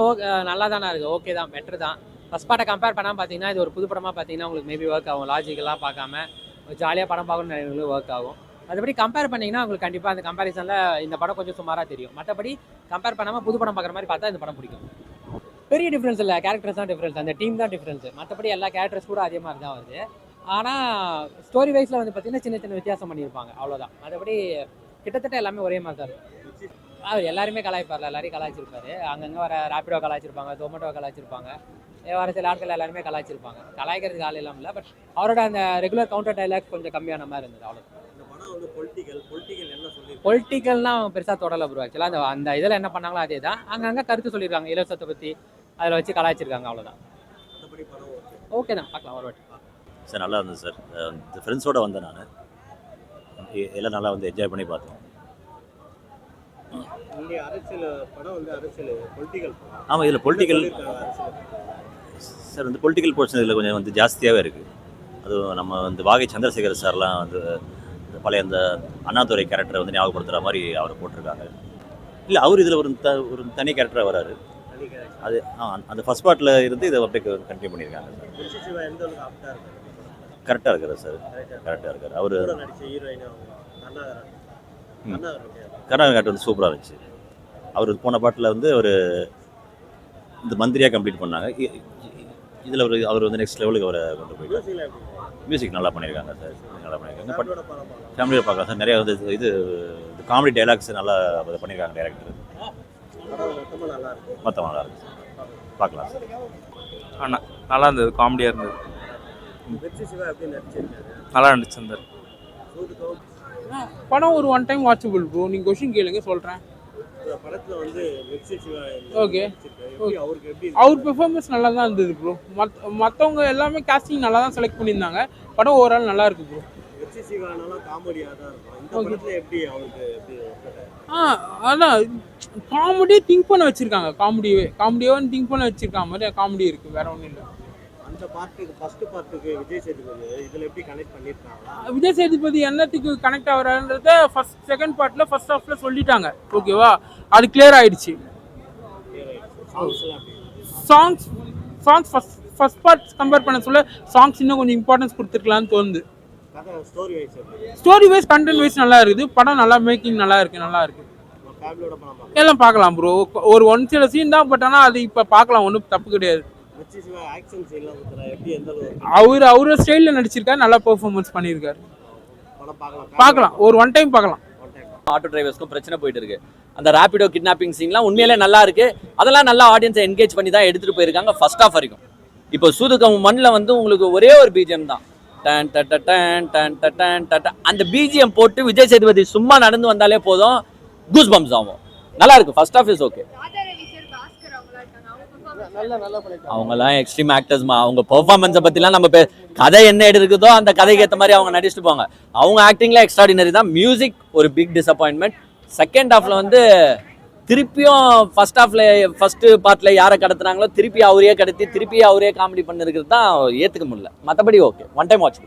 Okay, நல்லா தானே இருக்குது, ஓகே தான், பெட்ரு தான். ஃபஸ்ட் பார்ட்டை கம்பேர் பண்ணாமல் பார்த்தீங்கன்னா இது ஒரு புது படமாக பார்த்தீங்கன்னா உங்களுக்கு மேபி ஒர்க் ஆகும். லாஜிக்கெல்லாம் பார்க்காம ஜாலியாக படம் பார்க்கணும்னு நினைக்கிறவங்களுக்கு ஒர்க் ஆகும். மற்றபடி கம்பேர் பண்ணிங்கன்னா உங்களுக்கு கண்டிப்பாக அந்த கம்பேரிசனில் இந்த படம் கொஞ்சம் சுமாராக தெரியும். மற்றபடி கம்பேர் பண்ணாமல் புது படம் பார்க்குற மாதிரி பார்த்தா இந்த படம் பிடிக்கும். பெரிய டிஃப்ரென்ஸ் இல்லை, கேரக்டர்ஸ் தான் டிஃப்ரென்ஸ், அந்த டீம் தான் டிஃப்ரென்ஸ். மற்றபடி எல்லா கேரக்டர்ஸ் கூட அதே மாதிரி தான் வருது. ஆனால் ஸ்டோரி வைஸில் வந்து பார்த்தீங்கன்னா சின்ன சின்ன வித்தியாசம் பண்ணியிருப்பாங்க, அவ்வளோதான். மற்றபடி கிட்டத்தட்ட எல்லாமே ஒரே மாதிரி தான் இருக்கும். அவர் எல்லாருமே கலாய்ப்பார்ல, எல்லாரையும் கலாய்ச்சிருப்பாரு. அங்கங்கே வர ரேப்பிடோ கலாய்ச்சிருப்பாங்க, ஜொமேட்டோ கலாய்ச்சிருப்பாங்க, வர சில ஆட்கள் எல்லாருமே கலாய்ச்சிருப்பாங்க. கலாய்க்கிறதுக்கு ஆள் இல்லாமல் இல்லை, பட் அவரோட அந்த ரெகுலர் கவுண்டர் டைலாக்ஸ் கொஞ்சம் கம்மியான மாதிரி இருந்தது, அவ்வளோ. பொலிட்டிக்கல்னா அவங்க பெருசாக தொடலை ப்ரோ. ஆக்சுவலாக அந்த இதில் என்ன பண்ணாங்களோ அதே தான். அங்கங்கே கருத்து சொல்லியிருக்காங்க இலவசத்தை பற்றி, அதில் வச்சு கலாய்ச்சிருக்காங்க, அவ்வளோதான். ஓகே தான், பார்க்கலாம் ஒரு வாட்டி. சார் நல்லா இருந்தது சார். ஃப்ரெண்ட்ஸோடு வந்தேன் நான், எல்லாம் நல்லா வந்து என்ஜாய் பண்ணி பார்த்தோம். ஆமாம், இதில் பொலிட்டிக்கல் சார் வந்து பொலிட்டிக்கல் போர்ஷன் இதில் கொஞ்சம் வந்து ஜாஸ்தியாகவே இருக்குது. அதுவும் நம்ம வந்து வாகை சந்திரசேகர் சார்லாம் வந்து பழைய அந்த அண்ணாதுரை கேரக்டரை வந்து ஞாபகப்படுத்துகிற மாதிரி அவரை போட்டிருக்காங்க. இல்லை, அவர் இதில் ஒரு தனி கேரக்டராக வராரு. அது அந்த ஃபஸ்ட் பார்ட்டில் இருந்து இதை அப்படியே கண்டினியூ பண்ணியிருக்காங்க சார். கரெக்டாக இருக்கார் சார், கரெக்டாக இருக்கார் அவர். கர்நாடகா வந்து சூப்பராக இருந்துச்சு. அவர் போன பாட்டில் வந்து அவர் இந்த மந்திரியாக கம்ப்ளீட் பண்ணாங்க. இதில் அவர் வந்து நெக்ஸ்ட் லெவலுக்கு அவரை கொண்டு போயிருக்காங்க. மியூசிக் நல்லா பண்ணியிருக்காங்க சார், நல்லா பண்ணியிருக்காங்க. பட் ஃபேமிலியோட பார்க்கலாம் சார். நிறையா வந்து இது காமெடி டைலாக்ஸ் நல்லா பண்ணியிருக்காங்க டைரக்டர். மொத்தம் நல்லா இருக்குது சார், பார்க்கலாம் சார். ஆனால் நல்லா இருந்தது, காமெடியாக இருந்தது, நல்லா இருந்துச்சு அந்த படம். ஒரு ஒன் டைம் வாட்சபிள் ப்ரோ. நீங்கள் கொஸ்டின் கேளுங்க, சொல்கிறேன். ஓகே, அவர் பெர்ஃபார்மன்ஸ் நல்லா தான் இருந்தது ப்ரோ. மற்றவங்க எல்லாமே காஸ்டிங் நல்லா தான் செலக்ட் பண்ணியிருந்தாங்க. படம் ஓவரால் நல்லா இருக்கு ப்ரோ. அதான் காமெடியே திங்க் பண்ண வச்சுருக்காங்க. காமெடியாவே திங்க் பண்ண வச்சுருக்காங்க மாதிரி காமெடி இருக்குது, வேற ஒன்றும் இல்லை. விஜய் சேதுபதி என்னத்துக்கு கனெக்ட் ஆகிறான்றத செகண்ட் பார்ட்ல ஃபர்ஸ்ட் ஹாஃப்ல சொல்லிட்டாங்க, ஓகேவா? அது கிளியர் ஆயிடுச்சு. சாங்ஸ் ஃபர்ஸ்ட் பார்ட் கம்பேர் பண்ண சொல்ல சாங்ஸ் இன்னும் கொஞ்சம் இம்பார்ட்டன்ஸ் கொடுத்துருக்கலாம்னு தோணுது. ஸ்டோரி வைஸ் கண்டென்ட் வைஸ் நல்லா இருக்குது. படம் நல்லா மேக்கிங் நல்லா இருக்கு, நல்லா இருக்கு. எல்லாம் பார்க்கலாம் ப்ரோ. ஒரு ஒன் சில சீன் தான், பட் ஆனால் அது இப்போ பார்க்கலாம், ஒன்றும் தப்பு கிடையாது. அவரோட ஸ்டைலில் நடிச்சிருக்காரு, நல்லா பெர்ஃபார்மன்ஸ் பண்ணியிருக்காரு. பார்க்கலாம், ஒரு ஒன் டைம் பார்க்கலாம். ஆட்டோ டிரைவர்ஸ்க்கும் பிரச்சனை போயிட்டு இருக்கு. அந்த ரேபிடோ கிட்னாப்பிங் சீன்லாம் உண்மையிலே நல்லா இருக்கு. அதெல்லாம் நல்லா ஆடியன்ஸை என்கேஜ் பண்ணி தான் எடுத்துட்டு போயிருக்காங்க ஃபர்ஸ்ட் ஹாஃப் வரைக்கும். இப்போ சூதுகம் மண்ணில் வந்து உங்களுக்கு ஒரே ஒரு பிஜிஎம் தான், அந்த பிஜிஎம் போட்டு விஜய் சேதுபதி சும்மா நடந்து வந்தாலே போதும், கூஸ் பம்ப்ஸ் ஆகும். நல்லா இருக்கு. First half is okay. அவங்கெல்லாம் எக்ஸ்ட்ரீம் ஆக்டர்ஸ்மா. அவங்க பெர்ஃபார்மன்ஸை பற்றிலாம் நம்ம கதை என்ன இருக்குதோ அந்த கதைக்கு ஏற்ற மாதிரி அவங்க நடிச்சுட்டு போவாங்க. அவங்க ஆக்டிங்ல எக்ஸ்ட்ராடினரி தான். மியூசிக் ஒரு பிக் டிசப்பாயின்மெண்ட். செகண்ட் ஹாஃப்ல வந்து திருப்பியும் ஃபர்ஸ்ட் பார்ட்ல யாரை கடத்துனாங்களோ திருப்பி அவரே கடத்தி திருப்பி அவரே காமெடி பண்ணிருக்கிறது தான் ஏற்றுக்க முடியல. மற்றபடி ஓகே, ஒன் டைம் வாட்ச்.